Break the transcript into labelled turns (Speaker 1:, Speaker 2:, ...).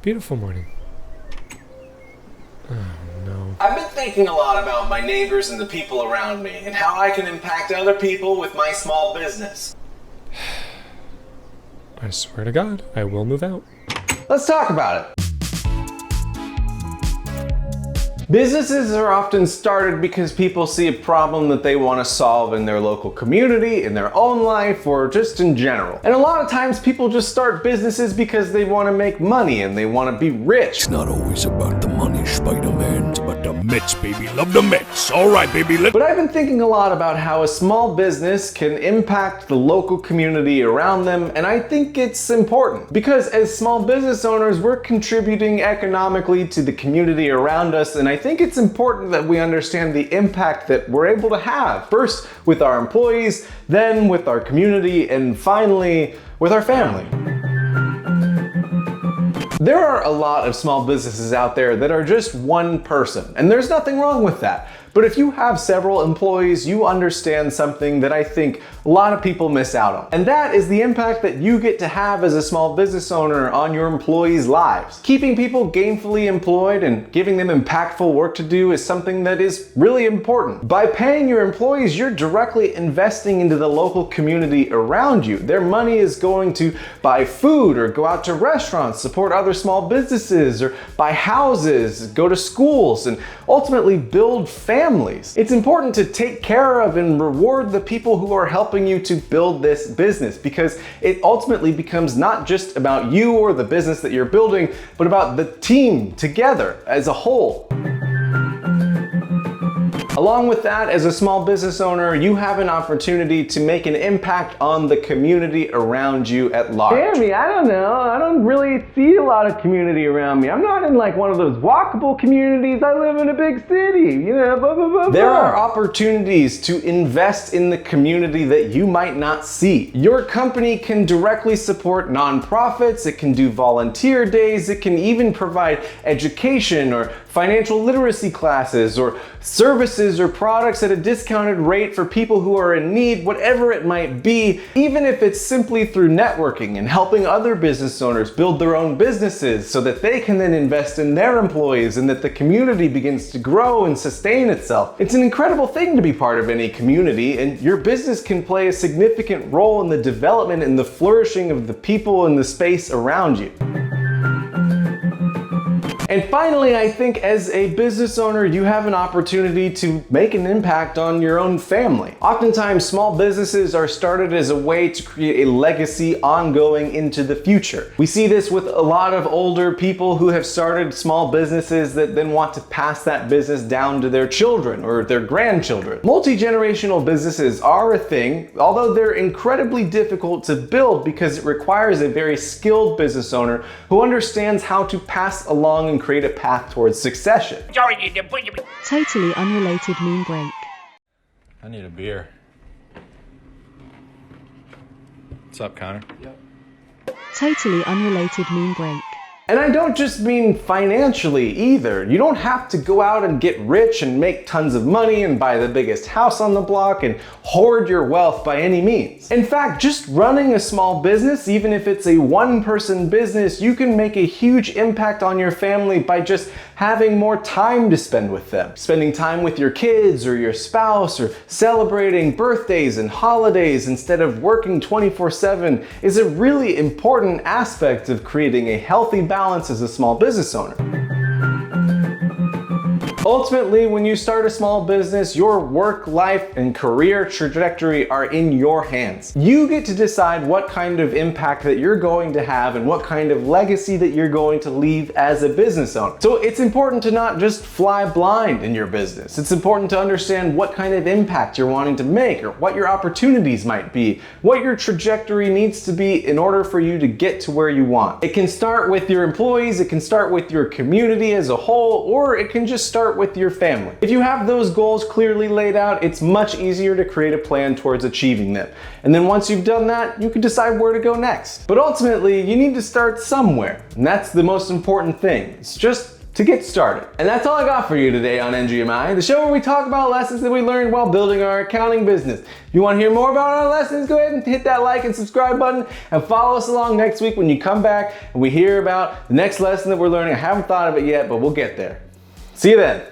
Speaker 1: Beautiful morning. Oh no.
Speaker 2: I've been thinking a lot about my neighbors and the people around me and how I can impact other people with my small business.
Speaker 1: I swear to God, I will move out.
Speaker 2: Let's talk about it. Businesses are often started because people see a problem that they want to solve in their local community, in their own life, or just in general. And a lot of times people just start businesses because they want to make money and they want to be rich.
Speaker 3: It's not always about the money, Spider-Man. It's about the Mets, baby. Love the Mets. All right, baby.
Speaker 2: But I've been thinking a lot about how a small business can impact the local community around them, and I think it's important. Because as small business owners, we're contributing economically to the community around us, and I think it's important that we understand the impact that we're able to have. First with our employees, then with our community, and finally with our family. There are a lot of small businesses out there that are just one person, and there's nothing wrong with that. But if you have several employees, you understand something that I think a lot of people miss out on. And that is the impact that you get to have as a small business owner on your employees' lives. Keeping people gainfully employed and giving them impactful work to do is something that is really important. By paying your employees, you're directly investing into the local community around you. Their money is going to buy food or go out to restaurants, support other small businesses, or buy houses, go to schools, and ultimately build families. It's important to take care of and reward the people who are helping you to build this business, because it ultimately becomes not just about you or the business that you're building, but about the team together as a whole. Along with that, as a small business owner, you have an opportunity to make an impact on the community around you at large. Sammy, I don't know. I don't really see a lot of community around me. I'm not in like one of those walkable communities. I live in a big city, you know, blah, blah, blah, blah. There are opportunities to invest in the community that you might not see. Your company can directly support nonprofits. It can do volunteer days. It can even provide education or financial literacy classes or services or products at a discounted rate for people who are in need, whatever it might be, even if it's simply through networking and helping other business owners build their own businesses so that they can then invest in their employees and that the community begins to grow and sustain itself. It's an incredible thing to be part of any community, and your business can play a significant role in the development and the flourishing of the people in the space around you. And finally, I think as a business owner, you have an opportunity to make an impact on your own family. Oftentimes, small businesses are started as a way to create a legacy ongoing into the future. We see this with a lot of older people who have started small businesses that then want to pass that business down to their children or their grandchildren. Multi-generational businesses are a thing, although they're incredibly difficult to build because it requires a very skilled business owner who understands how to pass along and create a path towards succession.
Speaker 4: Totally unrelated meme break.
Speaker 5: I need a beer. What's up, Connor? Yep.
Speaker 4: Totally unrelated meme break.
Speaker 2: And I don't just mean financially either. You don't have to go out and get rich and make tons of money and buy the biggest house on the block and hoard your wealth by any means. In fact, just running a small business, even if it's a one-person business, you can make a huge impact on your family by just having more time to spend with them. Spending time with your kids or your spouse or celebrating birthdays and holidays instead of working 24/7 is a really important aspect of creating a healthy balance as a small business owner. Ultimately, when you start a small business, your work, life, and career trajectory are in your hands. You get to decide what kind of impact that you're going to have and what kind of legacy that you're going to leave as a business owner. So it's important to not just fly blind in your business. It's important to understand what kind of impact you're wanting to make or what your opportunities might be, what your trajectory needs to be in order for you to get to where you want. It can start with your employees, it can start with your community as a whole, or it can just start with your family. If you have those goals clearly laid out, it's much easier to create a plan towards achieving them. And then once you've done that, you can decide where to go next. But ultimately, you need to start somewhere. And that's the most important thing. It's just to get started. And that's all I got for you today on NGMI, the show where we talk about lessons that we learned while building our accounting business. If you want to hear more about our lessons, go ahead and hit that like and subscribe button and follow us along next week when you come back and we hear about the next lesson that we're learning. I haven't thought of it yet, but we'll get there. See you then.